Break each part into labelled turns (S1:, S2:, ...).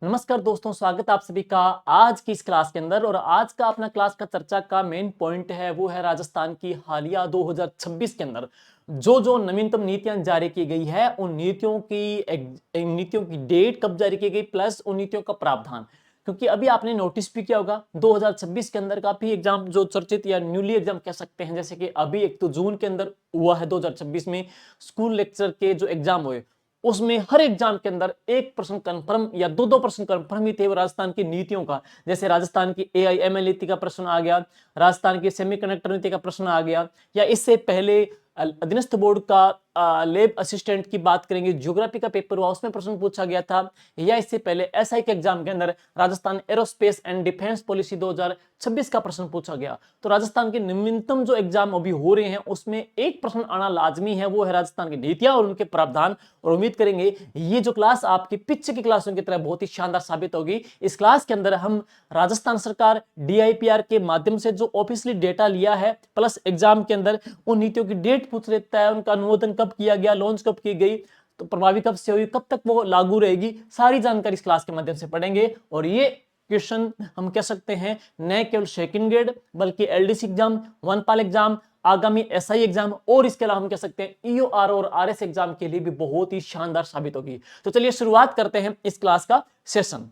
S1: नमस्कार दोस्तों, स्वागत है आप सभी का आज की इस क्लास के अंदर। और आज का अपना क्लास का चर्चा का मेन पॉइंट है वो है राजस्थान की हालिया 2026 के अंदर जो जो नवीनतम नीतियां जारी की गई है, उन नीतियों की डेट कब जारी की गई प्लस उन नीतियों का प्रावधान। क्योंकि अभी आपने नोटिस भी किया होगा 2026 के अंदर काफी एग्जाम जो चर्चित या न्यूली एग्जाम कह सकते हैं, जैसे कि अभी एक तो जून के अंदर हुआ है 2026 में स्कूल लेक्चर के जो एग्जाम हुए, उसमें हर एग्जाम के अंदर एक प्रश्न कंफर्म या दो दो प्रश्न कंफर्म ही थे वो राजस्थान की नीतियों का। जैसे राजस्थान की AIML नीति का प्रश्न आ गया, राजस्थान की सेमीकंडक्टर नीति का प्रश्न आ गया, या इससे पहले अधीनस्थ बोर्ड का लैब असिस्टेंट की बात करेंगे, ज्योग्राफी का पेपर हुआ उसमें प्रश्न पूछा गया था, या इससे पहले SI के एग्जाम के अंदर Rajasthan aerospace and defence policy 2026 का प्रश्न पूछा गया। तो राजस्थान के नवीनतम जो एग्जाम अभी हो रहे हैं उसमें एक प्रश्न आना लाजमी है, वो है राजस्थान की नीतियां और उनके प्रावधान। और उम्मीद करेंगे ये जो क्लास आपकी पीछे की क्लासों की तरह बहुत ही शानदार साबित होगी। इस क्लास के अंदर हम राजस्थान सरकार DIPR के माध्यम से जो ऑफिशियली डेटा लिया है प्लस एग्जाम के अंदर उन नीतियों की डेट पूछ लेता है, उनका अनुमोदन कब किया गया, लॉन्च कब की गई, तो प्रभावी कब से हुई, कब तक वो लागू रहेगी, सारी जानकारी इस क्लास के माध्यम से पढ़ेंगे। और ये क्वेश्चन हम कह सकते हैं न केवल सेकंड ग्रेड बल्कि LDC एग्जाम, वनपाल एग्जाम, आगामी SI एग्जाम और इसके अलावा हम कह सकते हैं EOR और RS एग्जाम के लिए भी बहुत ही शानदार साबित होगी। तो चलिए शुरुआत करते हैं इस क्लास का सेशन।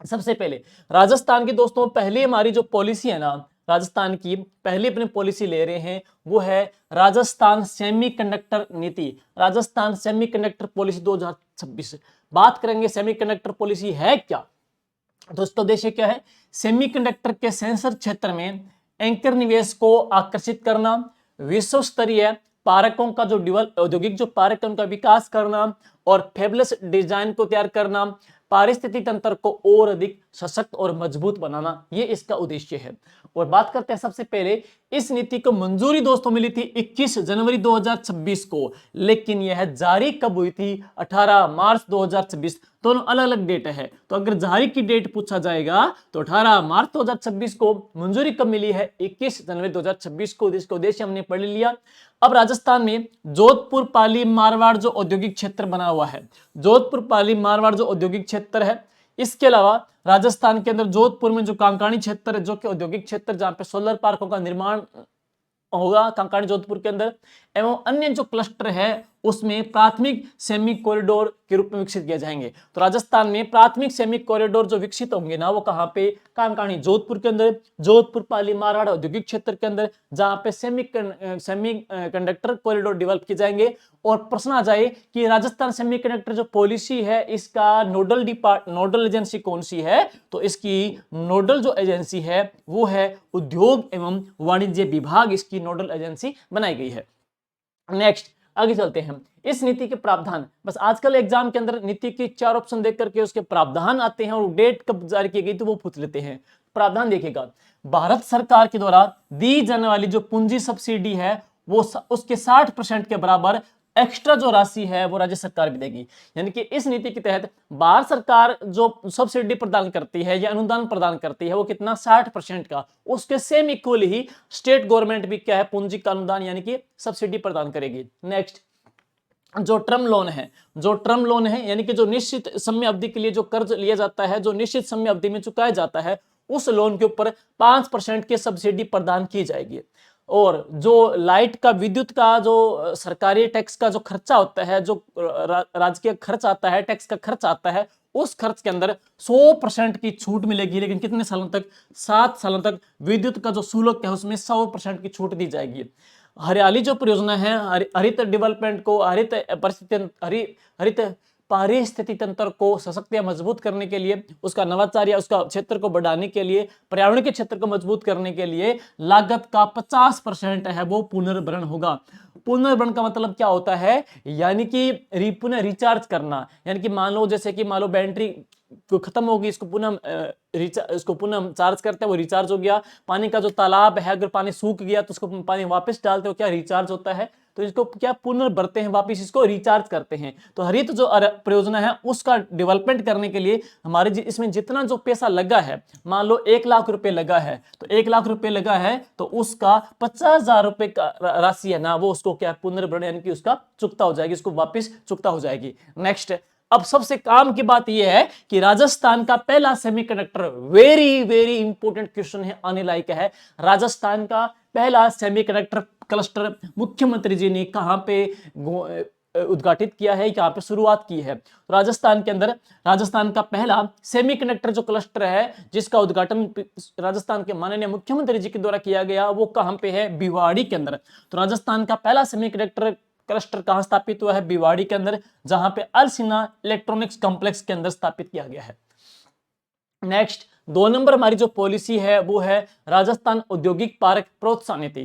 S1: सबसे पहले राजस्थान की दोस्तों पहली हमारी जो पॉलिसी है ना, राजस्थान की पहली अपनी पॉलिसी ले रहे हैं वो है राजस्थान सेमीकंडक्टर नीति, राजस्थान सेमीकंडक्टर पॉलिसी 2026। बात करेंगे सेमीकंडक्टर पॉलिसी है क्या। दोस्तों उद्देश्य क्या है, सेमीकंडक्टर के सेंसर क्षेत्र में एंकर निवेश को आकर्षित करना, विश्व स्तरीय पारकों का जो औद्योगिक जो पारक है उनका विकास करना और फेबलेस डिजाइन को तैयार करना, पारिस्थितिक तंत्र को और अधिक सशक्त और मजबूत बनाना, ये इसका उद्देश्य है। और बात करते हैं सबसे पहले इस नीति को मंजूरी दोस्तों मिली थी 21 जनवरी 2026 को, लेकिन यह जारी कब हुई थी 18 मार्च 2026। दोनों अलग अलग डेट है, तो अगर जारी की डेट पूछा जाएगा तो 18 मार्च 2026 को, मंजूरी कब मिली है 21 जनवरी 2026 को। इसका उद्देश्य हमने पढ़ लिया। अब राजस्थान में जोधपुर पाली मारवाड़ जो औद्योगिक क्षेत्र बना हुआ है, जोधपुर पाली मारवाड़ जो औद्योगिक क्षेत्र है, इसके अलावा राजस्थान के अंदर जोधपुर में जो कांकाणी क्षेत्र है जो कि औद्योगिक क्षेत्र जहां पे सोलर पार्कों का निर्माण होगा कांकाणी जोधपुर के अंदर, एवं अन्य जो क्लस्टर है उसमें प्राथमिक सेमी कॉरिडोर के रूप में विकसित किए जाएंगे। तो राजस्थान में प्राथमिक सेमी कॉरिडोर जो विकसित होंगे ना वो कहां पे, कांकाणी जोधपुर के अंदर, जोधपुर पाली मारवाड़ औद्योगिक क्षेत्र के अंदर, जहां पे सेमी कंडक्टर कॉरिडोर डेवलप किए जाएंगे। और प्रश्न आ जाए कि राजस्थान सेमीकंडक्टर जो पॉलिसी है इसका नोडल एजेंसी कौन सी है, तो इसकी नोडल जो एजेंसी है वो है उद्योग एवं वाणिज्य विभाग, इसकी नोडल एजेंसी बनाई गई है। नेक्स्ट आगे चलते हैं, इस नीति के प्रावधान। बस आजकल एग्जाम के अंदर नीति के 4 ऑप्शन देख करके उसके प्रावधान आते हैं और डेट कब जारी की गई तो वो पूछ लेते हैं। प्रावधान देखिएगा, भारत सरकार के द्वारा दी जाने वाली जो पूंजी सब्सिडी है वो उसके 60% के बराबर एक्स्ट्रा जो राशि है वो राज्य सरकार भी देगी। यानी कि इस नीति के तहत भारत सरकार जो सब्सिडी प्रदान करती है या अनुदान प्रदान करती है वो कितना, 60% का, उसके सेम इक्वल ही स्टेट गवर्नमेंट भी क्या है, पूंजी का अनुदान यानी कि सब्सिडी प्रदान करेगी। नेक्स्ट जो टर्म लोन है, जो टर्म लोन है यानी कि जो निश्चित समय अवधि के लिए जो कर्ज लिया जाता है, जो निश्चित समय अवधि में चुकाया जाता है, उस लोन के ऊपर 5% की सब्सिडी प्रदान की जाएगी। और जो लाइट का, विद्युत का जो सरकारी टैक्स का जो खर्चा होता है, जो राजकीय खर्च आता है, टैक्स का खर्च आता है, उस खर्च के अंदर 100% की छूट मिलेगी। लेकिन कितने सालों तक, 7 सालों तक विद्युत का जो शुल्क है उसमें 100% की छूट दी जाएगी। हरियाली जो परियोजना है, हरित डेवलपमेंट को, हरित पारिस्थितिकी तंत्र को सशक्त या मजबूत करने के लिए, उसका नवाचार या उसका क्षेत्र को बढ़ाने के लिए, पर्यावरण के क्षेत्र को मजबूत करने के लिए लागत का 50% है वो पुनर्भरण होगा। पुनर्भरण का मतलब क्या होता है, यानी कि पुनः रिचार्ज करना। यानी कि मान लो जैसे कि मान लो बैटरी खत्म होगी, इसको पुनः चार्ज करते हैं, वो रिचार्ज हो गया। पानी का जो तालाब है अगर पानी सूख गया तो उसको पानी वापस डालते हो, क्या रिचार्ज होता है। तो इसको क्या पुनर्भरते हैं, वापस इसको रिचार्ज करते हैं। तो हरित जो परियोजना है उसका डेवलपमेंट करने के लिए हमारे इसमें जितना जो पैसा लगा है, मान लो 1 लाख रुपए लगा है, तो 1 लाख रुपए लगा है तो उसका 50,000 रुपए का राशि है ना वो उसको क्या पुनर्भरण यानी कि उसका चुकता हो जाएगी, उसको वापस चुकता हो जाएगी। नेक्स्ट अब सबसे काम की बात यह है कि राजस्थान का पहला semiconductor, very very important question है, आने लायक है, राजस्थान का पहला सेमीकंडक्टर क्लस्टर मुख्यमंत्री जी ने कहां पे उद्घाटित किया है, कहां पे शुरुआत की है? राजस्थान के अंदर राजस्थान का पहला सेमीकंडक्टर जो क्लस्टर है जिसका उद्घाटन राजस्थान के माननीय मुख्यमंत्री जी के द्वारा किया गया, वो कहां पे है? भिवाड़ी के अंदर। तो राजस्थान का पहला सेमीकंडक्टर क्लस्टर कहां स्थापित हुआ है? भिवाड़ी के अंदर, जहां पे अलसिना इलेक्ट्रॉनिक्स कॉम्प्लेक्स के अंदर स्थापित किया गया है। नेक्स्ट 2 नंबर हमारी जो पॉलिसी है वो है राजस्थान औद्योगिक पार्क प्रोत्साहन नीति।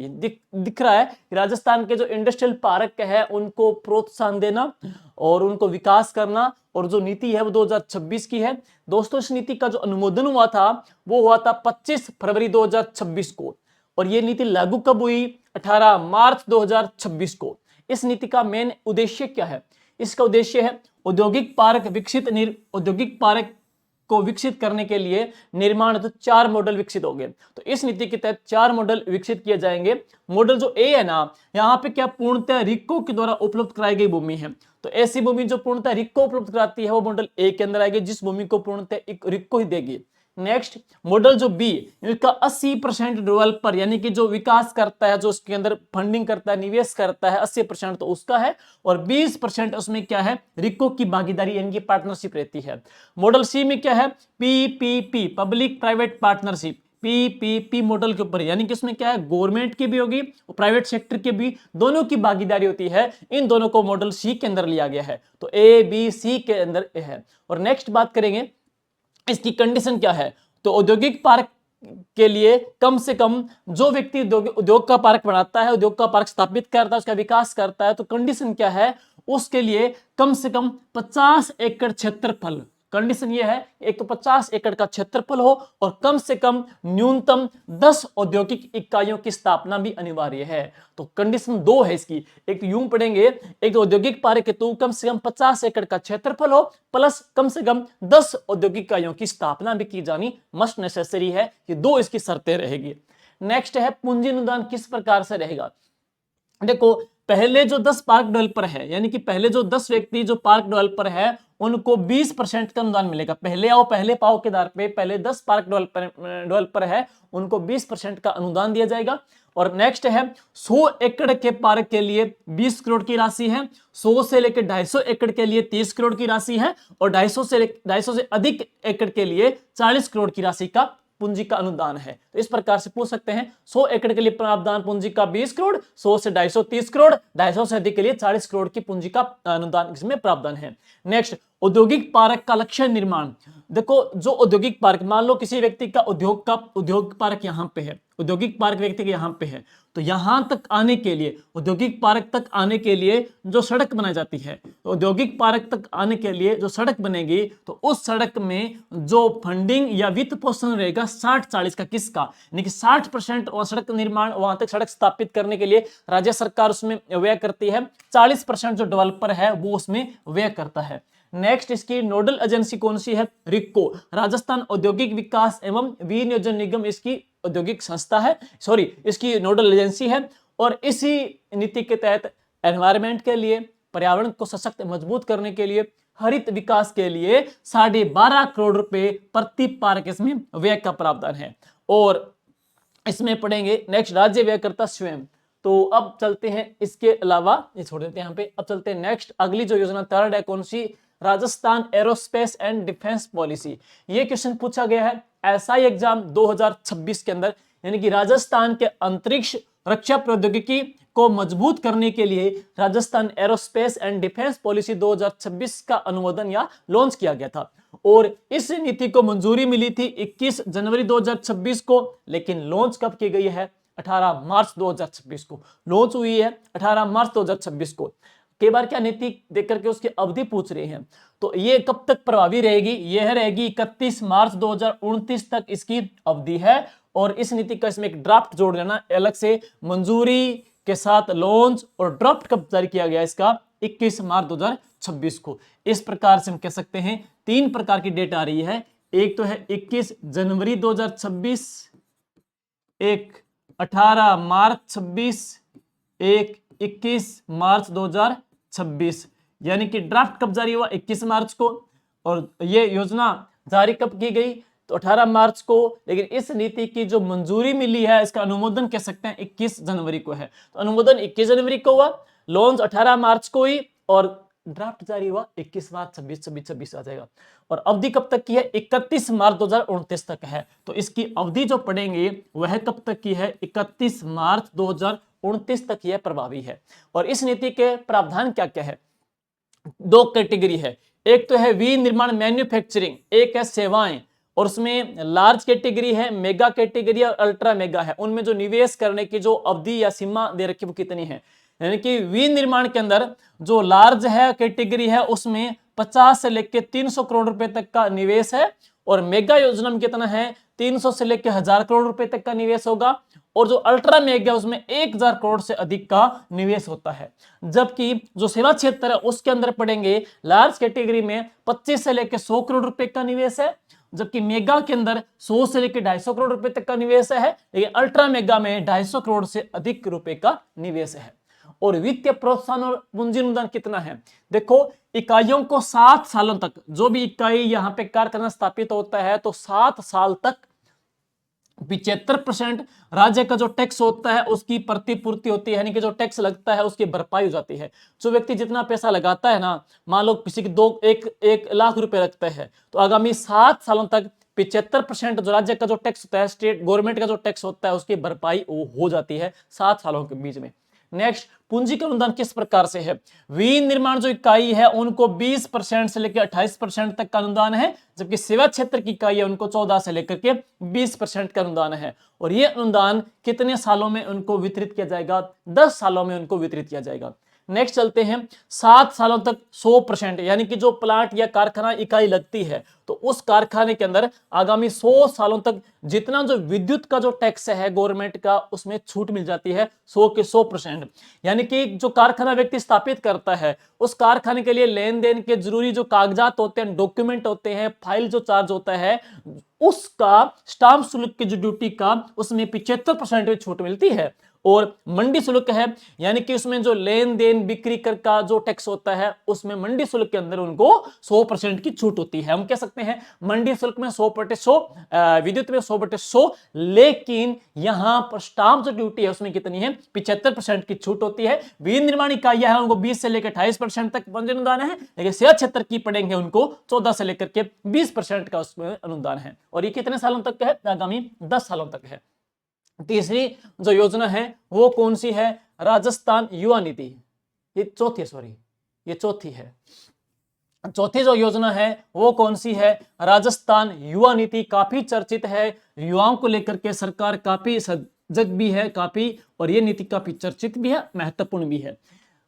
S1: दिख रहा है कि राजस्थान के जो इंडस्ट्रियल पार्क है उनको प्रोत्साहन देना और उनको विकास करना, और जो नीति है वो 2026 की है। दोस्तों इस नीति का जो अनुमोदन हुआ था वो हुआ था 25 फरवरी 2026 को, और ये नीति लागू कब हुई? 18 मार्च 2026 को। इस नीति का मेन उद्देश्य क्या है? इसका उद्देश्य है औद्योगिक पार्क को विकसित करने के लिए निर्माण तो 4 मॉडल विकसित होंगे। तो इस नीति के तहत 4 मॉडल विकसित किए जाएंगे। मॉडल जो ए है ना, यहाँ पे क्या पूर्णतः रिक्को के द्वारा उपलब्ध कराई गई भूमि है, तो ऐसी भूमि जो पूर्णतः रिक्को उपलब्ध कराती है वो मॉडल ए के अंदर आएगी, जिस भूमि को पूर्णतः रिक्को ही देगी। नेक्स्ट मॉडल जो बी, इसका 80% डेवलपर यानी कि जो विकास करता है, जो उसके अंदर फंडिंग करता है, निवेश करता है, 80% तो उसका है, और 20% उसमें क्या है? रिको की भागीदारी यानी कि पार्टनरशिप रहती है। मॉडल सी में क्या है? PPP, public private partnership, PPP model के ऊपर, यानी कि इसमें क्या है? गवर्नमेंट की भी होगी और प्राइवेट सेक्टर के भी, दोनों की भागीदारी होती है। इन दोनों को मॉडल सी के अंदर लिया गया है, तो ए बी सी के अंदर है। और नेक्स्ट बात करेंगे इसकी कंडीशन क्या है, तो औद्योगिक पार्क के लिए कम से कम जो व्यक्ति उद्योग का पार्क बनाता है, उद्योग का पार्क स्थापित करता है, उसका विकास करता है, तो कंडीशन क्या है? उसके लिए कम से कम 50 एकड़ क्षेत्रफल, कंडीशन ये है एक तो 50 एकड़ का क्षेत्रफल हो और कम से कम न्यूनतम 10 औद्योगिक इकाइयों की स्थापना भी अनिवार्य है। तो कंडीशन 2 है इसकी, एक तो यूं पढ़ेंगे, एक तो औद्योगिक पार्क हेतु कम से कम 50 एकड़ का क्षेत्रफल हो प्लस कम से कम 10 औद्योगिक इकाइयों की स्थापना भी की जानी मस्ट नेसेसरी है। ये 2 इसकी शर्तें रहेगी। नेक्स्ट है पूंजी अनुदान किस प्रकार से रहेगा? देखो पहले जो 10 पार्क डेवलपर है, यानी कि पहले जो 10 व्यक्ति जो पार्क डेवलपर है उनको 20% का अनुदान मिलेगा। पहले आओ पहले पाओ के आधार पे पहले 10 पार्क डेवलपर है उनको 20% का अनुदान दिया जाएगा। और नेक्स्ट है 100 एकड़ के पार्क के लिए 20 करोड़ की राशि है, 100 से लेकर 250 एकड़ के लिए 30 करोड़ की राशि है, और 250 से अधिक एकड़ के लिए 40 करोड़ की राशि का पूंजी का अनुदान है। तो इस प्रकार से पूछ सकते हैं 100 एकड़ के लिए प्रावधान पूंजी का 20 करोड़, 100 से 250 30 करोड़, 250 से अधिक के लिए 40 करोड़ की पूंजी का अनुदान इसमें प्रावधान है। नेक्स्ट औद्योगिक पार्क का लक्ष्य निर्माण। देखो जो औद्योगिक पार्क, मान लो किसी व्यक्ति का उद्योग पार्क यहाँ पे है, औद्योगिक पार्क व्यक्ति के यहाँ पे है, तो यहां तक आने के लिए, औद्योगिक पार्क तक आने के लिए जो सड़क बनाई जाती है, औद्योगिक पार्क तक आने के लिए जो सड़क बनेगी, तो उस सड़क में जो फंडिंग या वित्त पोषण रहेगा 60-40 का, किसका? यानी कि 60% सड़क निर्माण, वहां तक सड़क स्थापित करने के लिए राज्य सरकार उसमें व्यय करती है, 40% जो डेवलपर है वो उसमें व्यय करता है। नेक्स्ट इसकी नोडल एजेंसी कौन सी है? रिक्को, राजस्थान औद्योगिक विकास एवं विनियोजन निगम इसकी औद्योगिक संस्था है, सॉरी इसकी नोडल एजेंसी है। और इसी नीति के तहत एनवायरमेंट के लिए, पर्यावरण को सशक्त मजबूत करने के लिए, हरित विकास के लिए 12.5 करोड़ रुपए प्रति पार्क इसमें व्यय का प्रावधान है। और इसमें पढ़ेंगे नेक्स्ट राज्य व्ययकर्ता स्वयं। तो अब चलते हैं, इसके अलावा ये छोड़ देते हैं यहाँ पे, अब चलते हैं नेक्स्ट अगली जो योजना थर्ड है कौन सी? Rajasthan aerospace and defence policy. ये क्वेश्चन पूछा गया है एसआई एग्जाम 2026 के अंदर, यानी कि राजस्थान के अंतरिक्ष रक्षा प्रौद्योगिकी को मजबूत करने के लिए Rajasthan aerospace and defence policy 2026 का अनुमोदन या लॉन्च किया गया था। और इस नीति को मंजूरी मिली थी 21 जनवरी 2026 को, लेकिन लॉन्च कब की गई है? 18 मार्च 2026 को लॉन्च हुई है, 18 मार्च 2026 को। कई बार क्या नीति देख करके उसकी अवधि पूछ रहे हैं, तो ये कब तक प्रभावी रहेगी? यह रहेगी 31 मार्च 2029 तक इसकी अवधि है। और इस नीति का इसमें एक ड्राफ्ट जोड़ लेना अलग से, मंजूरी के साथ लॉन्च, और ड्राफ्ट कब जारी किया गया इसका? 21 मार्च 2026 को। इस प्रकार से हम कह सकते हैं 3 प्रकार की डेट आ रही है, एक तो है 21 जनवरी 2026, एक 18 मार्च 26, एक 21 मार्च 2026। यानी कि ड्राफ्ट कब जारी हुआ 21 मार्च को, और ये योजना जारी कब की गई तो 18 मार्च को। लेकिन इस नीति की जो मंजूरी मिली है, इसका अनुमोदन कह सकते हैं 21 जनवरी को है। तो अनुमोदन 21 जनवरी को हुआ, लॉन्च 18 मार्च को हुई और ड्राफ्ट जारी हुआ 21 मार्च 26 आ जाएगा। और अवधि कब तक की है 31 मार्च 2029 तक है। तो इसकी अवधि जो पढ़ेंगे वह कब तक की है 31 मार्च 2029 तक यह प्रभावी है। और इस नीति के प्रावधान क्या क्या है, दो कैटेगरी है, एक तो है विनिर्माण मैन्युफैक्चरिंग, एक है सेवाएं, और उसमें लार्ज कैटेगरी है, मेगा कैटेगरी और अल्ट्रा मेगा है। उनमें जो निवेश करने की जो अवधि या सीमा दे रखी वो कितनी है, यानी कि विनिर्माण के अंदर जो लार्ज है कैटेगरी है उसमें 50 से लेकर 300 करोड़ रुपए तक का निवेश है, और मेगा योजना में कितना है 300 से लेकर 1000 करोड़ रुपए तक का निवेश होगा, और जो अल्ट्रा मेगा उसमें 1000 करोड़ से अधिक का निवेश होता है। जबकि जो सेवा क्षेत्र है उसके अंदर पड़ेंगे लार्ज कैटेगरी में 25 से लेकर 100 करोड़ रुपए का निवेश है, जबकि मेगा के अंदर 100 से लेकर 250 करोड़ रुपए तक का निवेश है, लेकिन अल्ट्रा मेगा में 250 करोड़ से अधिक रुपए का निवेश है। और वित्तीय प्रोत्साहन और पूंजी अनुदान कितना है, देखो इकाइयों को 7 सालों तक, जो भी इकाई यहां पे कारखाना स्थापित होता है तो 7 साल तक 75% राज्य का जो टैक्स होता है उसकी प्रतिपूर्ति होती है, यानी कि जो टैक्स लगता है उसकी भरपाई हो जाती है। जो व्यक्ति जितना पैसा लगाता है ना, मान लो किसी की एक लाख रुपए लगता है, तो आगामी 7 सालों तक 75% जो राज्य का जो टैक्स होता है, स्टेट गवर्नमेंट का जो टैक्स होता है उसकी भरपाई हो जाती है 7 सालों के बीच में। नेक्स्ट, पूंजी का अनुदान किस प्रकार से है, विनिर्माण जो इकाई है उनको 20% से लेकर 28% तक का अनुदान है, जबकि सेवा क्षेत्र की इकाई है उनको 14 से लेकर के 20% का अनुदान है। और ये अनुदान कितने सालों में उनको वितरित किया जाएगा, 10 सालों में उनको वितरित किया जाएगा। नेक्स्ट चलते हैं, 7 सालों तक 100%, यानी कि जो प्लांट या कारखाना इकाई लगती है तो उस कारखाने के अंदर आगामी 100 सालों तक जितना जो विद्युत का जो टैक्स है गवर्नमेंट का उसमें छूट मिल जाती है 100 के 100%। यानी कि जो कारखाना व्यक्ति स्थापित करता है उस कारखाने के लिए लेन देन के जरूरी जो कागजात होते हैं, डॉक्यूमेंट होते हैं, फाइल जो चार्ज होता है उसका, स्टाम्प शुल्क की जो ड्यूटी का उसमें 75% में छूट मिलती है। और मंडी शुल्क है, यानी कि उसमें जो लेन देन बिक्री कर का जो टैक्स होता है उसमें मंडी शुल्क के अंदर उनको 100% की छूट होती है। हम कह सकते हैं मंडी शुल्क में 100%, विद्युत में 100%, लेकिन यहां पर स्टाम्प जो ड्यूटी है उसमें कितनी है 75% की छूट होती है। विनिर्माण इकाइयां है उनको 20 से लेकर 28% तक पूंजी अनुदान है, लेकिन सेवा क्षेत्र की पड़ेंगे उनको 14 से लेकर के 20% का उसमें अनुदान है। और ये कितने सालों तक का है, आगामी 10 सालों तक है। तीसरी जो योजना है वो कौन सी है, राजस्थान युवा नीति, ये चौथी है। चौथी जो योजना है वो कौन सी है, राजस्थान युवा नीति, काफी चर्चित है, युवाओं को लेकर के सरकार काफी सजग भी है काफी, और ये नीति काफी चर्चित भी है, महत्वपूर्ण भी है।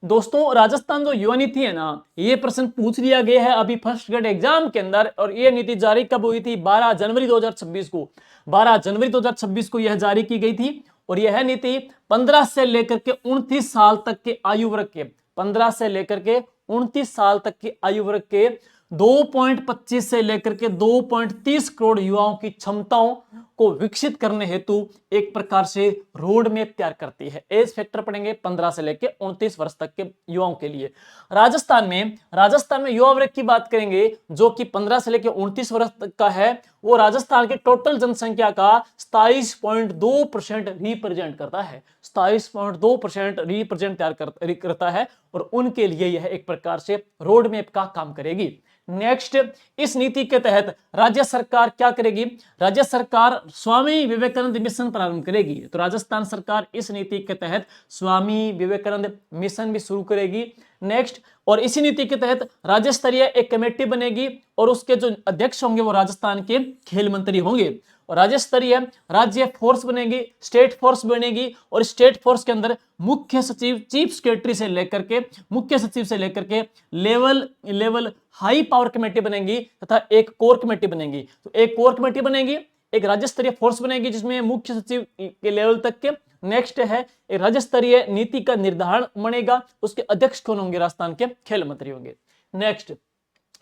S1: दोस्तों राजस्थान जो युवा नीति है ना, ये प्रश्न पूछ लिया गया है अभी फर्स्ट ग्रेड एग्जाम के अंदर, और ये नीति जारी कब हुई थी, 12 जनवरी 2026 को। 12 जनवरी 2026 को यह जारी की गई थी, और यह नीति 15 से लेकर के 29 साल तक के आयु वर्ग के, 15 से लेकर के 29 साल तक के आयु वर्ग के 2.25 से लेकर के 2.30 करोड़ युवाओं की क्षमताओं को विकसित करने हेतु एक प्रकार से रोड मैप तैयार करती है। एज फैक्टर पढ़ेंगे 15 से लेकर 29 वर्ष तक के युवाओं के लिए। राजस्थान में युवा वर्ग की बात करेंगे जो कि 15 से लेकर 29 वर्ष तक का है, वो राजस्थान के टोटल जनसंख्या का 27.2% रिप्रेजेंट करता है, 27.2% रिप्रेजेंट तैयार करता है, और उनके लिए यह एक प्रकार से रोड मैप का काम करेगी। नेक्स्ट, इस नीति के तहत राज्य सरकार क्या करेगी, राज्य सरकार स्वामी विवेकानंद मिशन प्रारंभ करेगी। तो राजस्थान सरकार इस नीति के तहत स्वामी विवेकानंद मिशन भी शुरू करेगी। नेक्स्ट, और इसी नीति के तहत राज्य स्तरीय एक कमेटी बनेगी, और उसके जो अध्यक्ष होंगे वो राजस्थान के खेल मंत्री होंगे, और राज्य स्तरीय राज्य फोर्स बनेगी, स्टेट फोर्स बनेगी, और स्टेट फोर्स के अंदर मुख्य सचिव, चीफ सेक्रेटरी से लेकर के मुख्य सचिव से लेकर के लेवल हाई पावर कमेटी बनेगी, तथा एक कोर कमेटी बनेगी। तो एक कोर कमेटी बनेगी, एक राज्य स्तरीय फोर्स बनेगी जिसमें मुख्य सचिव के लेवल तक के। नेक्स्ट है एक राज्य स्तरीय नीति का निर्धारण बनेगा, उसके अध्यक्ष कौन होंगे, राजस्थान के खेल मंत्री होंगे। नेक्स्ट,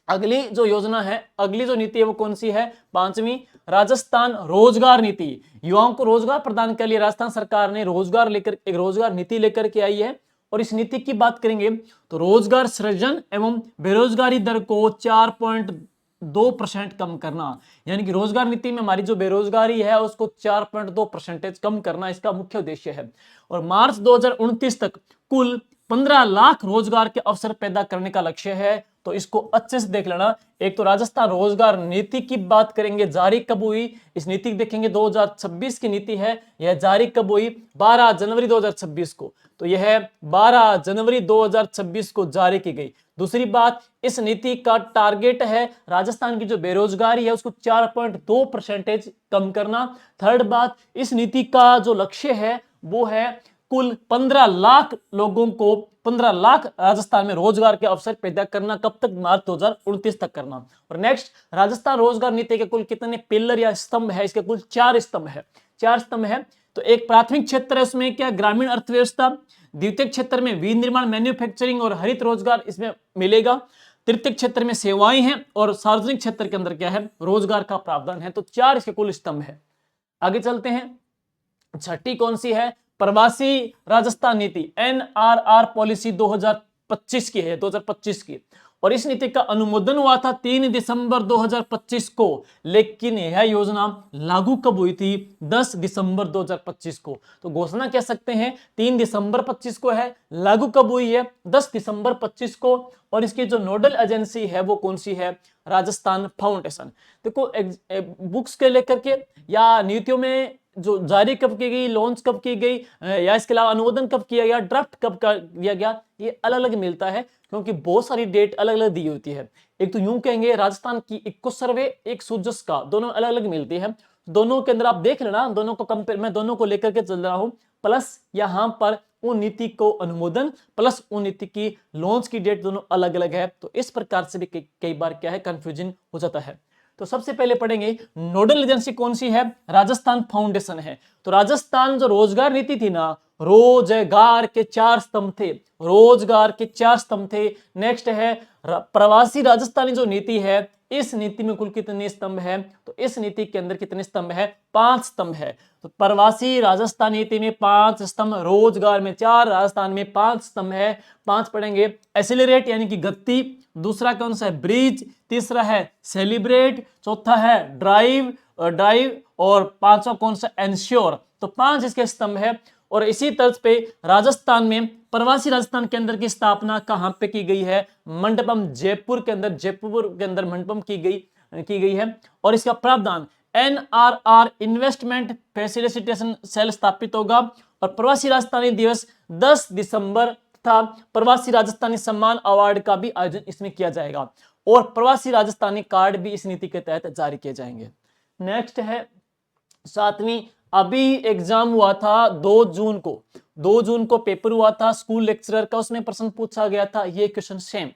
S1: अगली जो योजना है, अगली जो नीति है वो कौन सी है, 5वीं, राजस्थान रोजगार नीति। युवाओं को रोजगार प्रदान के लिए राजस्थान सरकार ने रोजगार नीति लेकर के आई है, और इस नीति की बात करेंगे तो रोजगार सृजन एवं बेरोजगारी दर को 4.2% कम करना, यानी कि रोजगार नीति में हमारी जो बेरोजगारी है उसको 4.2% कम करना इसका मुख्य उद्देश्य है। और मार्च 2029 तक कुल 15 लाख रोजगार के अवसर पैदा करने का लक्ष्य है। तो इसको अच्छे से देख लेना। एक तो राजस्थान रोजगार नीति की बात करेंगे, जारी कब हुई, इस नीति की देखेंगे 2026 की नीति है। यह जारी कब हुई, 12 जनवरी 2026 को। तो यह 12 जनवरी 2026 को जारी की गई। दूसरी बात, इस नीति का टारगेट है राजस्थान की जो बेरोजगारी है उसको 4.2% कम करना। थर्ड बात, इस नीति का जो लक्ष्य है वो है कुल 15 लाख लोगों को, 15 लाख राजस्थान में रोजगार के अवसर पैदा करना। कब तक, मार्च 2029 तक करना। और नेक्स्ट, राजस्थान रोजगार नीति के कुल कितने पिलर या स्तंभ है, इसके कुल 4 स्तंभ है। 4 स्तंभ है। तो एक प्राथमिक क्षेत्र है, उसमें क्या, ग्रामीण अर्थव्यवस्था। द्वितीय क्षेत्र में विनिर्माण मैन्युफैक्चरिंग और हरित रोजगार इसमें मिलेगा। तृतीय क्षेत्र में सेवाएं हैं और सार्वजनिक क्षेत्र के अंदर क्या है, रोजगार का प्रावधान है। तो 4 इसके कुल स्तंभ है। आगे चलते हैं, छठी कौन सी है, प्रवासी राजस्थान नीति, NRR पॉलिसी 2025 की है, 2025 की। और इस नीति का अनुमोदन हुआ था 3 दिसंबर 2025 को, लेकिन यह योजना लागू कब हुई थी, 10 दिसंबर 2025 को। तो घोषणा कह सकते हैं 3 दिसंबर 25 को है, लागू कब हुई है, 10 दिसंबर 25 को। और इसकी जो नोडल एजेंसी है वो कौन सी है, राजस्थान फाउंडेशन। देखो बुक्स के लेकर के या नीतियों में जो जारी कब की गई, लॉन्च कब की गई, या इसके अलावा अनुमोदन कब किया गया, ड्राफ्ट कब किया गया, ये अलग अलग मिलता है क्योंकि बहुत सारी डेट अलग अलग दी होती है। एक तो यूं कहेंगे राजस्थान की इक्को सर्वे, एक सूजस का, दोनों अलग अलग मिलती है। दोनों के अंदर आप देख लेना, दोनों को कंपेयर, मैं दोनों को लेकर के चल रहा हूं। प्लस यहां पर उन नीति को अनुमोदन प्लस उन नीति की लॉन्च की डेट दोनों अलग अलग है। तो इस प्रकार से भी कई बार क्या है, कंफ्यूजन हो जाता है। तो सबसे पहले पढ़ेंगे नोडल एजेंसी कौन सी है, राजस्थान फाउंडेशन है। तो राजस्थान जो रोजगार नीति थी ना, रोजगार के 4 स्तंभ थे, रोजगार के 4 स्तंभ थे। नेक्स्ट है प्रवासी राजस्थानी जो नीति है, इस नीति में कुल कितने स्तंभ है, तो इस नीति के अंदर कितने स्तंभ है, 5 स्तंभ है। तो प्रवासी राजस्थान नीति में 5 स्तंभ, रोजगार में 4, राजस्थान में 5 स्तंभ है। 5 पढ़ेंगे, एसिलरेट यानी कि गति, दूसरा कौन सा है, ब्रिज, तीसरा है सेलिब्रेट, चौथा है ड्राइव और पांचवा कौन सा, एंश्योर। तो 5 इसके स्तंभ है। और इसी तर्ज पे राजस्थान में प्रवासी राजस्थान केंद्र की स्थापना कहां पे की गई है, मंडपम, जयपुर के अंदर मंडपम की गई है। और इसका प्रावधान NRR इन्वेस्टमेंट फैसिलिटेशन सेल स्थापित होगा। और प्रवासी राजस्थानी दिवस 10 दिसंबर था। प्रवासी राजस्थानी सम्मान अवार्ड का भी आयोजन इसमें किया जाएगा और प्रवासी राजस्थानी कार्ड भी इस नीति के तहत जारी किए जाएंगे। नेक्स्ट है 7वीं, अभी एग्जाम हुआ था 2 जून को पेपर हुआ था स्कूल लेक्चरर का, उसमें प्रश्न पूछा गया था, ये क्वेश्चन सेम,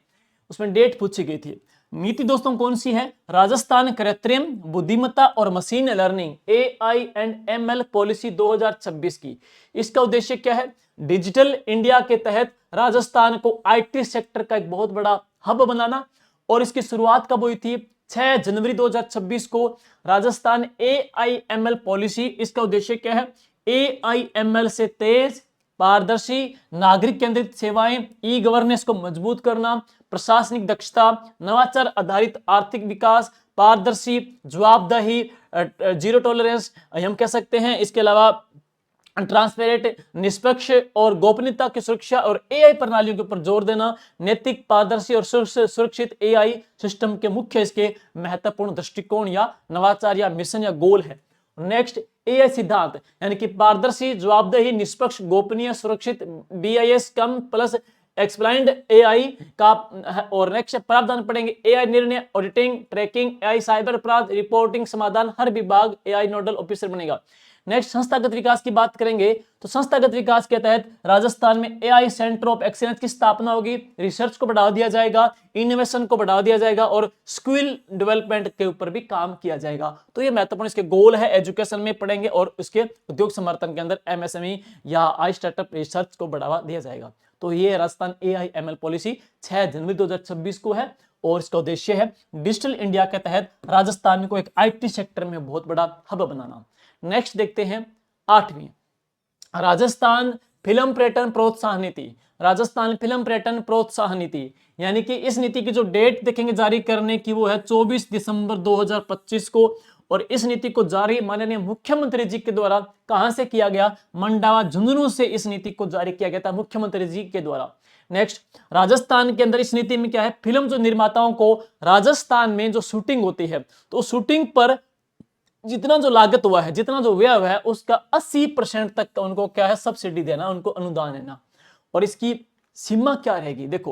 S1: उसमें डेट पूछी गई थी। नीति दोस्तों कौन सी है, राजस्थान कृत्रिम बुद्धिमत्ता और मशीन लर्निंग AI&ML पॉलिसी 2026 की। इसका उद्देश्य क्या है, डिजिटल इंडिया के तहत राजस्थान को IT सेक्टर का एक बहुत बड़ा हब बनाना। और इसकी शुरुआत कब हुई थी, 6 जनवरी 2026 को। राजस्थान AI/ML पॉलिसी, इसका उद्देश्य क्या है, AI/ML से तेज, पारदर्शी, नागरिक केंद्रित सेवाएं, ई गवर्नेंस को मजबूत करना, प्रशासनिक दक्षता, नवाचार आधारित आर्थिक विकास, पारदर्शी, जवाबदेही, जीरो टॉलरेंस हम कह सकते हैं। इसके अलावा ट्रांसपेरेंट, निष्पक्ष और गोपनीयता की सुरक्षा और AI प्रणालियों के ऊपर जोर देना, नैतिक, पारदर्शी और सुरक्षित AI सिस्टम के मुख्य इसके महत्वपूर्ण दृष्टिकोण या नवाचार या मिशन या गोल है। नेक्स्ट AI सिद्धांत यानी कि पारदर्शी, जवाबदेही, निष्पक्ष, गोपनीय, सुरक्षित, BIS कम प्लस एक्सप्लाइंड AI का। और नेक्स्ट प्रावधान पढ़ेंगे, AI निर्णय, ऑडिटिंग, ट्रैकिंग, AI साइबर अपराध, रिपोर्टिंग, समाधान, हर विभाग AI नोडल ऑफिसर बनेगा। नेक्स्ट संस्थागत विकास की बात करेंगे तो संस्थागत विकास के तहत राजस्थान में AI सेंटर ऑफ एक्सीलेंस की स्थापना होगी, रिसर्च को बढ़ावा दिया जाएगा, इनोवेशन को बढ़ावा दिया जाएगा और स्किल डेवलपमेंट के ऊपर भी काम किया जाएगा। तो ये महत्वपूर्ण इसके गोल है, एजुकेशन में पढ़ेंगे और उसके उद्योग समर्थन के अंदर MSME या आई स्टार्टअप रिसर्च को बढ़ावा दिया जाएगा। तो ये राजस्थान AI/ML पॉलिसी 6 जनवरी 2026 को है और इसका उद्देश्य है डिजिटल इंडिया के तहत राजस्थान को एक IT सेक्टर में बहुत बड़ा हब बनाना। नेक्स्ट देखते हैं 8वीं, राजस्थान फिल्म पर्यटन प्रोत्साहन नीति, राजस्थान फिल्म पर्यटन प्रोत्साहन नीति, यानी कि इस नीति की जो डेट देखेंगे जारी करने की वो है 24 दिसंबर 2025 को। और इस नीति को जारी माननीय मुख्यमंत्री जी के द्वारा कहां से किया गया, मंडावा झुंझुनू से इस नीति को जारी किया गया था मुख्यमंत्री जी के द्वारा। नेक्स्ट, राजस्थान के अंदर इस नीति में क्या है, फिल्म जो निर्माताओं को राजस्थान में जो शूटिंग होती है तो शूटिंग पर जितना जो लागत हुआ है, जितना जो व्यय हुआ है उसका 80% तक का उनको क्या है, सब्सिडी देना, उनको अनुदान देना। और इसकी सीमा क्या रहेगी, देखो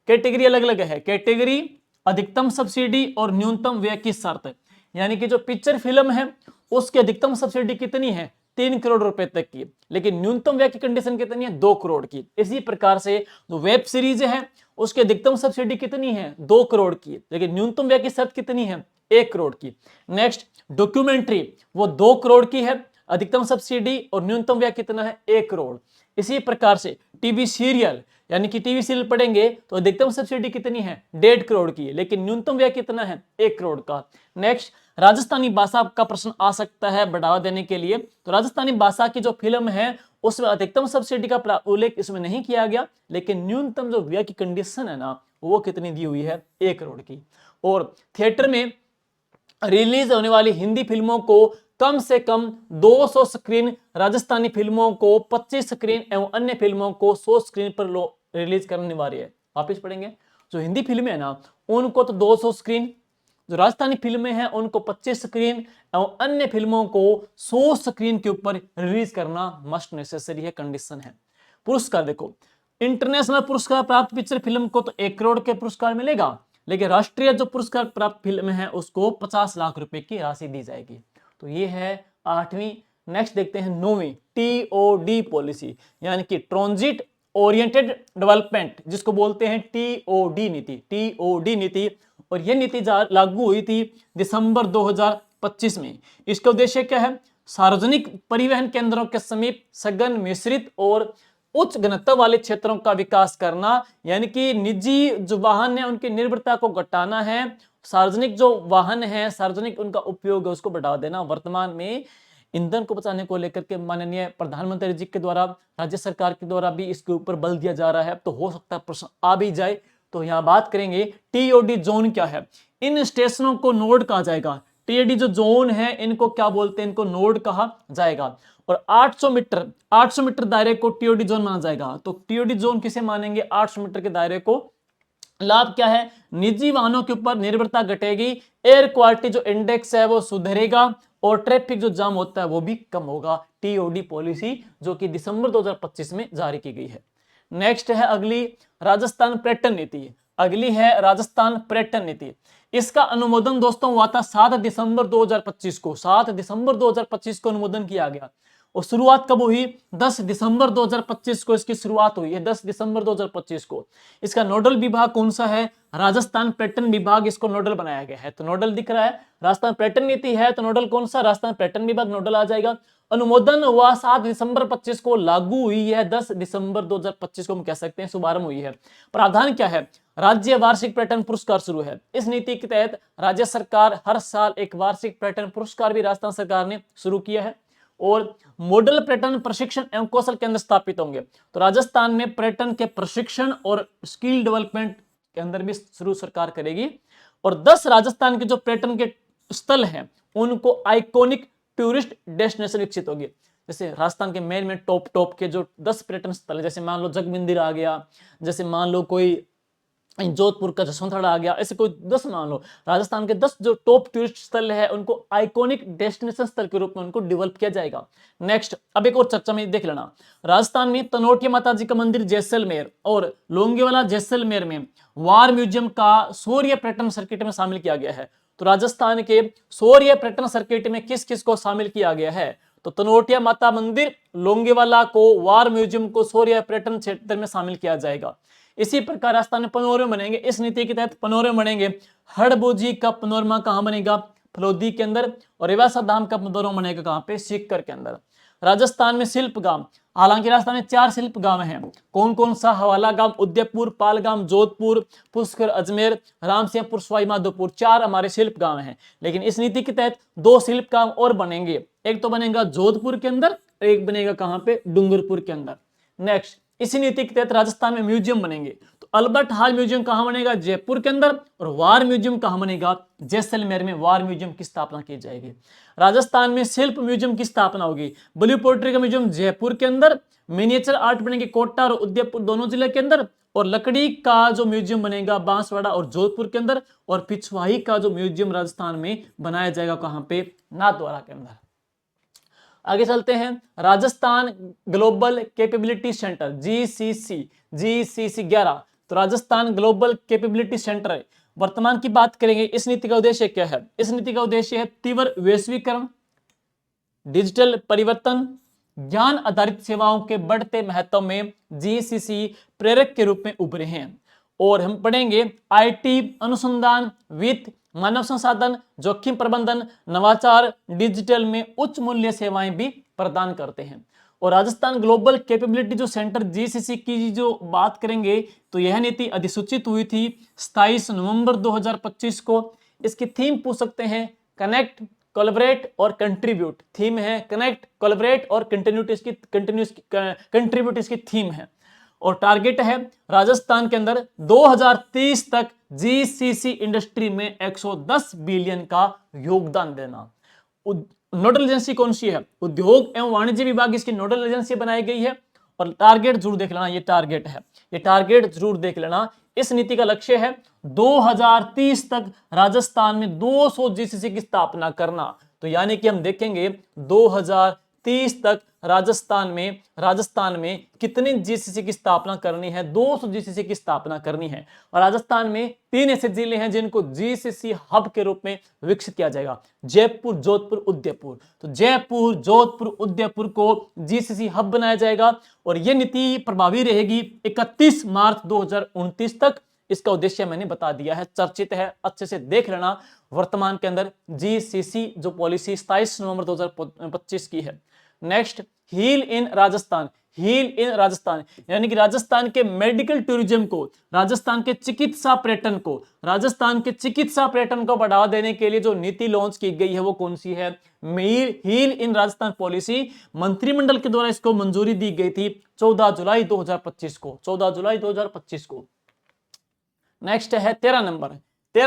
S1: कैटेगरी अलग अलग है, कैटेगरी अधिकतम सब्सिडी और न्यूनतम व्यय की शर्त, यानी कि जो पिक्चर फिल्म है उसकी अधिकतम सब्सिडी कितनी है, 3 करोड़ रुपए तक की, लेकिन न्यूनतम व्यय की कंडीशन कितनी है, 2 करोड़ की। इसी प्रकार से जो वेब सीरीज है उसकी अधिकतम सब्सिडी कितनी है, 2 करोड़ की, लेकिन न्यूनतम व्यय की शर्त कितनी है, 1 करोड़ की। नेक्स्ट, डॉक्यूमेंट्री वो 2 करोड़ की है, अधिकतम सब्सिडी और न्यूनतम व्यय कितना है, 1 करोड़। इसी प्रकार से टीवी सीरियल, यानी कि टीवी सीरियल पढ़ेंगे तो अधिकतम सब्सिडी कितनी है, 1.5 करोड़ की है, लेकिन न्यूनतम व्यय कितना है, 1 करोड़ का। नेक्स्ट, राजस्थानी भाषा का प्रश्न आ सकता है बढ़ावा देने के लिए, तो राजस्थानी भाषा की जो फिल्म है उसमें अधिकतम सब्सिडी का उल्लेख इसमें नहीं किया गया, लेकिन न्यूनतम जो व्यय की कंडीशन है ना वो कितनी दी हुई है, 1 करोड़ की। और थिएटर में रिलीज होने वाली हिंदी फिल्मों को कम से कम 200 स्क्रीन, राजस्थानी फिल्मों को 25 स्क्रीन एवं अन्य फिल्मों को 100 स्क्रीन पर रिलीज करना अनिवार्य है। वापिस पढ़ेंगे, जो हिंदी फिल्में है ना उनको तो 200 स्क्रीन, जो राजस्थानी फिल्में हैं उनको 25 स्क्रीन एवं अन्य फिल्मों को 100 स्क्रीन के ऊपर रिलीज करना मस्ट नेसेसरी है, कंडीशन है। पुरस्कार देखो, इंटरनेशनल पुरस्कार प्राप्त पिक्चर फिल्म को तो 1 करोड़ के पुरस्कार मिलेगा, लेकिन राष्ट्रीय जो पुरस्कार प्राप्त फिल्म है उसको 50 लाख रुपए की राशि दी जाएगी। तो ये है 8वीं। नेक्स्ट देखते हैं 9वीं, TOD पॉलिसी, यानी कि ट्रांजिट ओरिएंटेड डेवलपमेंट, जिसको बोलते हैं TOD नीति, TOD नीति। और यह नीति लागू हुई थी दिसंबर 2025 में। इसका उद्देश्य क्या है, सार्वजनिक परिवहन केंद्रों के समीप सघन, मिश्रित और उच्च घनत्व वाले क्षेत्रों का विकास करना, यानी कि निजी जो वाहन है उनकी निर्भरता को घटाना है, सार्वजनिक जो वाहन है, सार्वजनिक उनका उपयोग है उसको बढ़ावा देना। वर्तमान में ईंधन को बचाने को लेकर के माननीय प्रधानमंत्री जी के द्वारा, राज्य सरकार के द्वारा भी इसके ऊपर बल दिया जा रहा है, तो हो सकता है प्रश्न आ भी जाए। तो यहाँ बात करेंगे TOD जोन क्या है, इन स्टेशनों को नोड कहा जाएगा। TOD जो जोन है इनको क्या बोलते हैं, इनको नोड कहा जाएगा। और 800 मीटर दायरे को TOD जोन माना जाएगा। तो TOD जोन किसे मानेंगे, 800 मीटर के दायरे को। लाभ क्या है, निजी वाहनों के ऊपर निर्भरता घटेगी, एयर क्वालिटी जो इंडेक्स है वो सुधरेगा और ट्रैफिक जो जाम होता है वो भी कम होगा। TOD पॉलिसी जो कि दिसंबर 2025 में जारी की गई है। नेक्स्ट है अगली, राजस्थान पर्यटन नीति। अगली है राजस्थान पर्यटन नीति। इसका अनुमोदन दोस्तों हुआ था 7 दिसंबर 2025 को, 7 दिसंबर 2025 को अनुमोदन किया गया। और शुरुआत कब हुई, 10 दिसंबर 2025 को इसकी शुरुआत हुई है, 10 दिसंबर 2025 को। इसका नोडल विभाग कौन सा है, राजस्थान पर्यटन विभाग इसको नोडल बनाया गया है। तो नोडल दिख रहा है, राजस्थान पर्यटन नीति है तो नोडल कौन सा, राजस्थान पर्यटन विभाग नोडल आ जाएगा। अनुमोदन हुआ 7 दिसंबर 25 को, लागू हुई है 10 दिसंबर 2025 को, हम कह सकते हैं शुभारंभ हुई है। प्रावधान क्या है, राज्य वार्षिक पर्यटन पुरस्कार शुरू है। इस नीति के तहत राज्य सरकार हर साल एक वार्षिक पर्यटन पुरस्कार भी राजस्थान सरकार ने शुरू किया है। और मॉडल पर्यटन प्रशिक्षण एवं कौशल केंद्र स्थापित होंगे। तो राजस्थान में पर्यटन के प्रशिक्षण और स्किल डेवलपमेंट के अंदर भी शुरू सरकार करेगी। और 10 राजस्थान के जो पर्यटन के स्थल हैं उनको आइकॉनिक टूरिस्ट डेस्टिनेशन विकसित होगी। जैसे राजस्थान के मेन में टॉप के जो 10 पर्यटन स्थल है, जैसे मान लो जग मंदिर आ गया, जैसे मान लो कोई जोधपुर का जसवंतगढ़ आ गया, ऐसे कोई 10 मान लो, राजस्थान के 10 जो टॉप टूरिस्ट स्थल है उनको आइकॉनिक डेस्टिनेशन स्थल के रूप में उनको डेवलप किया जाएगा। नेक्स्ट, अब एक और चर्चा में देख लेना, राजस्थान में तनोटिया माता जी का मंदिर जैसलमेर और लोंगेवाला जैसलमेर में वार म्यूजियम का शौर्य पर्यटन सर्किट में शामिल किया गया है। तो राजस्थान के शौर्य पर्यटन सर्किट में किस किस को शामिल किया गया है, तो तनोटिया माता मंदिर, लोंगेवाला को, वार म्यूजियम को शौर्य पर्यटन क्षेत्र में शामिल किया जाएगा। इसी प्रकार राजस्थान में पनोरमे बनेंगे, इस नीति के तहत पनोरमे बनेंगे। हड़बोजी का पनोरमा कहां बनेगा, फलोदी के अंदर। और रेवासा धाम का पनोरमा बनेगा कहां पे, सीकर के अंदर। राजस्थान में शिल्प गांव, हालांकि राजस्थान में 4 शिल्प गांव हैं। कौन कौन सा, हवाला गांव उदयपुर, पालगाम जोधपुर, पुष्कर अजमेर, रामसिंहपुर सवाई माधोपुर, 4 हमारे शिल्प गांव हैं। लेकिन इस नीति के तहत 2 शिल्प गांव और बनेंगे, एक तो बनेगा जोधपुर के अंदर, एक बनेगा कहां पे, डूंगरपुर के अंदर। नेक्स्ट, इसी नीति के तहत राजस्थान में म्यूजियम बनेंगे। तो अल्बर्ट हॉल म्यूजियम कहां बनेगा? जयपुर के अंदर। और वार म्यूजियम कहां बनेगा? जैसलमेर में वार म्यूजियम की स्थापना की जाएगी। राजस्थान में शिल्प म्यूजियम की स्थापना होगी। ब्लू पोट्री का म्यूजियम जयपुर के अंदर। मिनिएचर आर्ट बनेंगे कोटा और उदयपुर दोनों जिले के अंदर। और लकड़ी का जो म्यूजियम बनेगा बांसवाड़ा और जोधपुर के अंदर। और पिछवाही का जो म्यूजियम राजस्थान में बनाया जाएगा कहां पे? नाथद्वारा के अंदर। आगे चलते हैं, Rajasthan global capability centre GCC 11। तो राजस्थान ग्लोबल कैपेबिलिटी सेंटर है। वर्तमान की बात करेंगे, इस नीति का उद्देश्य क्या है? इस नीति का उद्देश्य है तीव्र वैश्वीकरण, डिजिटल परिवर्तन, ज्ञान आधारित सेवाओं के बढ़ते महत्व में जीसीसी प्रेरक के रूप में उभरे हैं। और हम पढ़ेंगे आईटी, अनुसंधान, वित्त, मानव संसाधन, जोखिम प्रबंधन, नवाचार, डिजिटल में उच्च मूल्य सेवाएं भी प्रदान करते हैं। और राजस्थान ग्लोबल कैपेबिलिटी जो सेंटर जीसीसी की जो बात करेंगे, तो यह नीति अधिसूचित हुई थी 27 नवंबर 2025 को। इसकी थीम पूछ सकते हैं, कनेक्ट, कोलैबोरेट और कंट्रीब्यूट। थीम है कनेक्ट, कोलैबोरेट और कंट्रीब्यूट इसकी थीम है। और टारगेट है राजस्थान के अंदर 2030 तक जीसीसी इंडस्ट्री में 110 बिलियन का योगदान देना। नोडल एजेंसी कौन सी है? उद्योग एवं वाणिज्य विभाग इसकी नोडल एजेंसी बनाई गई है। और टारगेट जरूर देख लेना, ये टारगेट है, ये टारगेट जरूर देख लेना। इस नीति का लक्ष्य है 2030 तक राजस्थान में 200 जीसीसी की स्थापना करना। तो यानी कि हम देखेंगे 2030 तक राजस्थान में कितने जीसीसी की स्थापना करनी है? 200 जीसीसी की स्थापना करनी है। और राजस्थान में 3 ऐसे जिले हैं जिनको जीसीसी हब के रूप में विकसित किया जाएगा, जयपुर, जोधपुर, उदयपुर। तो जयपुर, जोधपुर, उदयपुर को जीसीसी हब बनाया जाएगा। और यह नीति प्रभावी रहेगी 31 मार्च 2029 तक। इसका उद्देश्य मैंने बता दिया है, चर्चित है, अच्छे से देख लेना। वर्तमान के अंदर जीसीसी जो पॉलिसी 27 नवंबर 2025 की है। Next, heal in Rajasthan. Heal in Rajasthan यानी कि राजस्थान के मेडिकल टूरिज्म को, राजस्थान के चिकित्सा पर्यटन को बढ़ावा देने के लिए जो नीति लॉन्च की गई है वो कौन सी है? Heal in Rajasthan policy. मंत्रिमंडल के द्वारा इसको मंजूरी दी गई थी 14 जुलाई 2025 को, 14 जुलाई 2025 को। नेक्स्ट है 13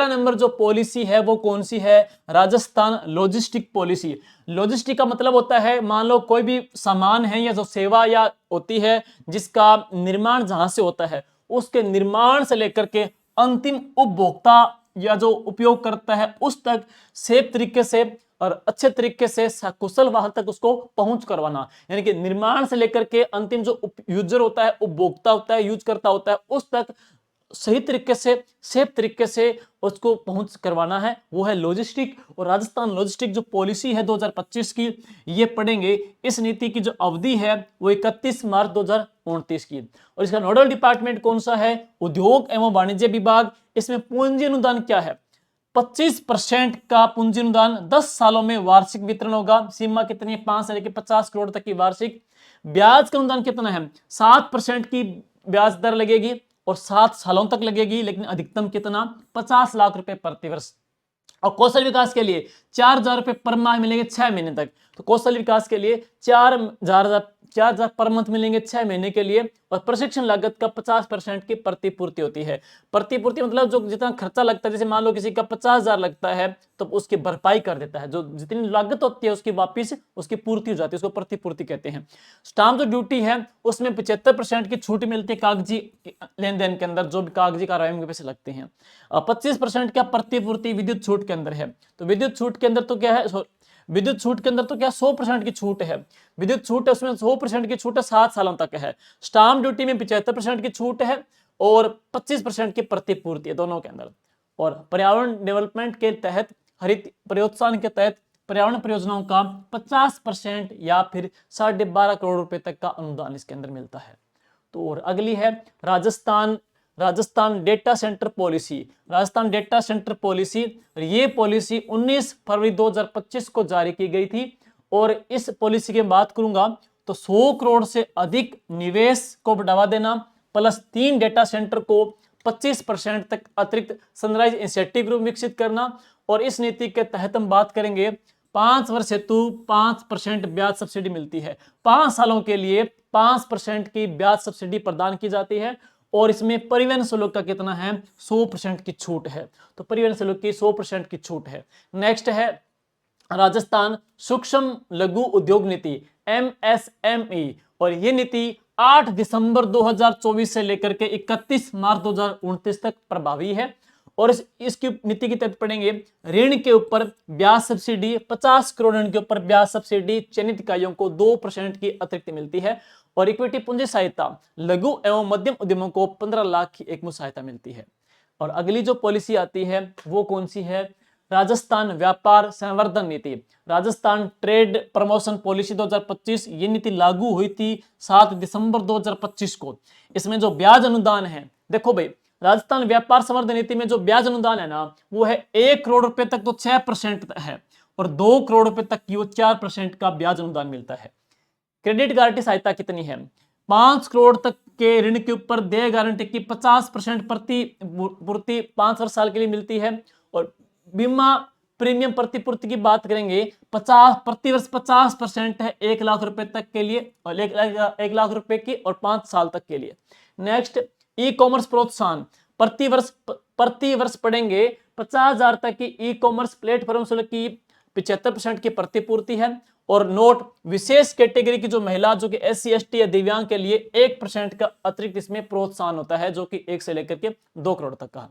S1: नंबर जो पॉलिसी है वो कौन सी है? Rajasthan logistic policy. लॉजिस्टिक का मतलब होता है, मान लो कोई भी सामान है या जो सेवा या होती है जिसका निर्माण जहां से होता है, उसके निर्माण से लेकर के अंतिम उपभोक्ता या जो उपयोग करता है उस तक सेफ तरीके से और अच्छे तरीके से कुशल वाहन तक उसको पहुंच करवाना। यानी कि निर्माण से लेकर के अंतिम जो यूजर होता है, उपभोक्ता होता है, यूज करता होता है, उस तक सही तरीके से, सेफ तरीके से उसको पहुंच करवाना है, वो है लॉजिस्टिक। और राजस्थान लॉजिस्टिक जो पॉलिसी है 2025 की, ये पढ़ेंगे। इस नीति की जो अवधि है वो 31 मार्च 2029 की। और इसका नोडल डिपार्टमेंट कौन सा है? उद्योग एवं वाणिज्य विभाग। इसमें पूंजी अनुदान क्या है? 25% का पूंजी अनुदान 10 सालों में वार्षिक वितरण होगा। सीमा कितनी है? 5 से लेकर 50 करोड़ तक की वार्षिक। ब्याज का अनुदान कितना है? 7% की ब्याज दर लगेगी और 7 सालों तक लगेगी, लेकिन अधिकतम कितना? 50 लाख रुपए प्रति वर्ष। और कौशल विकास के लिए 4,000 रुपए पर माह मिलेंगे 6 महीने तक। तो कौशल विकास के लिए 4,000 पर मंथ मिलेंगे 6 महीने के लिए। और प्रशिक्षण लागत का 50% की प्रतिपूर्ति होती है। प्रतिपूर्ति मतलब जो जितना खर्चा लगता है, जैसे मान लो किसी का 50,000 लगता है तो उसकी भरपाई कर देता है, जो जितनी लागत होती है उसकी वापिस उसकी पूर्ति हो जाती है, उसको प्रतिपूर्ति कहते हैं। स्टाम्प जो ड्यूटी है उसमें 75% की छूट मिलती है कागजी लेन देन के अंदर, जो भी कागजी कार्रवाई में पैसे लगते हैं। 25% का प्रतिपूर्ति विद्युत छूट के अंदर है। तो विद्युत छूट के अंदर तो क्या है? विद्युत छूट के अंदर तो क्या 100% की छूट है। विद्युत छूट है उसमें 100% की छूट है, 7 सालों तक है। स्टाम्प ड्यूटी में 75% की छूट है और 25% की प्रतिपूर्ति है दोनों के अंदर। और पर्यावरण डेवलपमेंट के तहत, हरित प्रोत्साहन के तहत पर्यावरण परियोजनाओं का 50% या फिर 12.5 करोड़ रुपए तक का अनुदान इसके अंदर मिलता है। तो और अगली है Rajasthan data centre policy. Rajasthan data centre policy, ये पॉलिसी 19 फरवरी 2025 को जारी की गई थी। और इस पॉलिसी की बात करूंगा तो 100 करोड़ से अधिक निवेश को बढ़ावा देना, प्लस 3 डेटा सेंटर को 25% तक अतिरिक्त सनराइज इंसेंटिव ग्रुप विकसित करना। और इस नीति के तहत हम बात करेंगे 5 वर्ष हेतु 5% ब्याज सब्सिडी मिलती है। 5 सालों के लिए 5% की ब्याज सब्सिडी प्रदान की जाती है और इसमें परिवहन शुल्क का कितना है 100% की छूट है। तो परिवहन शुल्क की 100% की छूट है। नेक्स्ट है राजस्थान सूक्ष्म लघु उद्योग नीति MSME और ये नीति 8 दिसंबर 2024 से लेकर के 31 मार्च 2029 तक प्रभावी है और इसकी नीति के तहत पढ़ेंगे ऋण के ऊपर ब्याज सब्सिडी 50 करोड़ ऋण के ऊपर ब्याज सब्सिडी चयनित इकाइयों को 2% की अतिरिक्त मिलती है और इक्विटी पूंजी सहायता लघु एवं मध्यम उद्यमों को 15 लाख की एक मुश्त सहायता मिलती है। और अगली जो पॉलिसी आती है वो कौन सी है, राजस्थान व्यापार संवर्धन नीति, राजस्थान ट्रेड प्रमोशन पॉलिसी 2025। ये नीति लागू हुई थी 7 दिसंबर 2025 को। इसमें जो ब्याज अनुदान है, देखो भाई राजस्थान व्यापार संवर्धन नीति में जो ब्याज अनुदान है ना वो है 1 करोड़ रुपए तक तो 6% है और 2 करोड़ रुपए तक की वो 4% का ब्याज अनुदान मिलता है। क्रेडिट गारंटी सहायता कितनी है, 5 करोड़ तक के ऋण के ऊपर देय गारंटी की 50% प्रतिपूर्ति 5 वर्ष साल के लिए मिलती है और बीमा प्रीमियम प्रतिपूर्ति की बात करेंगे 50 प्रति वर्ष 50% है 1 लाख रुपए तक के लिए और 1 लाख रुपए की और 5 साल तक के लिए। नेक्स्ट ई कॉमर्स प्रोत्साहन प्रति वर्ष पढ़ेंगे 50,000 तक की ई कॉमर्स प्लेटफॉर्म शुल्क की 75% की प्रतिपूर्ति है और नोट विशेष कैटेगरी की जो महिला जो कि SC ST या दिव्यांग के लिए 1% का अतिरिक्त इसमें प्रोत्साहन होता है जो कि 1 से लेकर के 2 करोड़ तक का।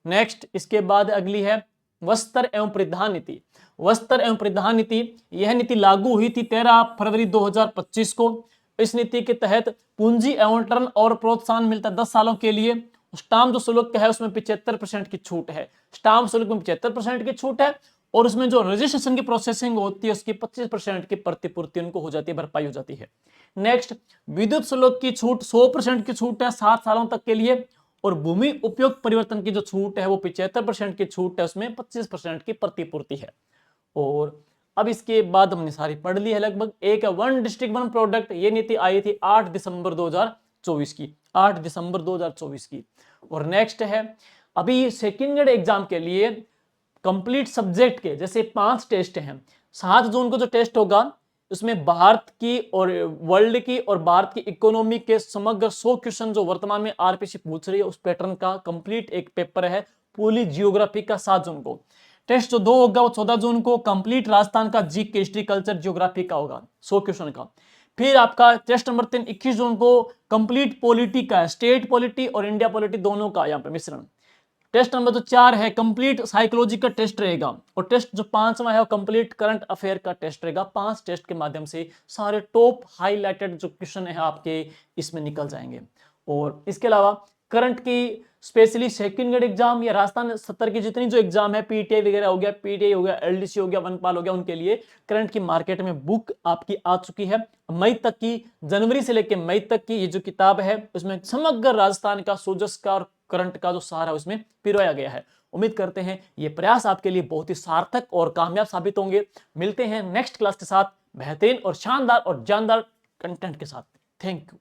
S1: नेक्स्ट इसके बाद अगली है वस्त्र एवं परिधान नीति। वस्त्र एवं परिधान नीति यह नीति लागू हुई थी 13 फरवरी 2025 को। इस नीति के तहत पूंजी आवंटन और प्रोत्साहन मिलता है 10 सालों के लिए। स्टाम्प जो शुल्क है उसमें 75% की छूट है, स्टाम्प शुल्क में 75% की छूट है और उसमें जो रजिस्ट्रेशन की प्रोसेसिंग होती है उसकी 25% की प्रतिपूर्ति उनको हो जाती है, भरपाई हो जाती है। नेक्स्ट विद्युत शुल्क की छूट 100% की छूट है 7 सालों तक के लिए और भूमि उपयोग परिवर्तन की जो छूट है वो 75% की छूट है, उसमें 25% की प्रतिपूर्ति है। और अब इसके बाद हमने सारी पढ़ ली है लगभग। एक है वन डिस्ट्रिक्ट वन प्रोडक्ट, ये नीति आई थी 8 दिसंबर 2024 की, 8 दिसंबर 2024 की। और नेक्स्ट है अभी सेकंड ग्रेड एग्जाम के लिए कंप्लीट सब्जेक्ट के जैसे 5 टेस्ट हैं। 7 जून को जो टेस्ट होगा उसमें भारत की और वर्ल्ड की और भारत की इकोनॉमी के समग्र 100 क्वेश्चन जो वर्तमान में आरपीसी पूछ रही है उस पैटर्न का कंप्लीट एक पेपर है पूरी जियोग्राफी का 7 जून को। टेस्ट जो 2 होगा वो 14 जून को कंप्लीट राजस्थान का जी के हिस्ट्री कल्चर जियोग्राफी का होगा 100 क्वेश्चन का। फिर आपका टेस्ट नंबर 3 21 जून को कंप्लीट पॉलिटी का, स्टेट पॉलिटी और इंडिया पॉलिटी दोनों का यहाँ पे मिश्रण। टेस्ट नंबर जो 4 है कंप्लीट साइकोलॉजी का टेस्ट रहेगा और टेस्ट जो 5वां है वो कंप्लीट करंट अफेयर का टेस्ट रहेगा। 5 टेस्ट के माध्यम से सारे टॉप हाईलाइटेड जो क्वेश्चन है आपके इसमें निकल जाएंगे। और इसके अलावा करंट की स्पेशली सेकंड ग्रेड एग्जाम या राजस्थान सत्तर की जितनी जो एग्जाम है पीटीआई वगैरह हो गया, पीटीआई हो गया, एलडीसी हो गया, वनपाल हो गया, उनके लिए करंट की मार्केट में बुक आपकी आ चुकी है मई तक की। जनवरी से लेकर मई तक की ये जो किताब है उसमें समग्र राजस्थान का सोजस का और करंट का जो सार है उसमें पिरोया गया है। उम्मीद करते हैं ये प्रयास आपके लिए बहुत ही सार्थक और कामयाब साबित होंगे। मिलते हैं नेक्स्ट क्लास के साथ बेहतरीन और शानदार और जानदार कंटेंट के साथ। Thank you.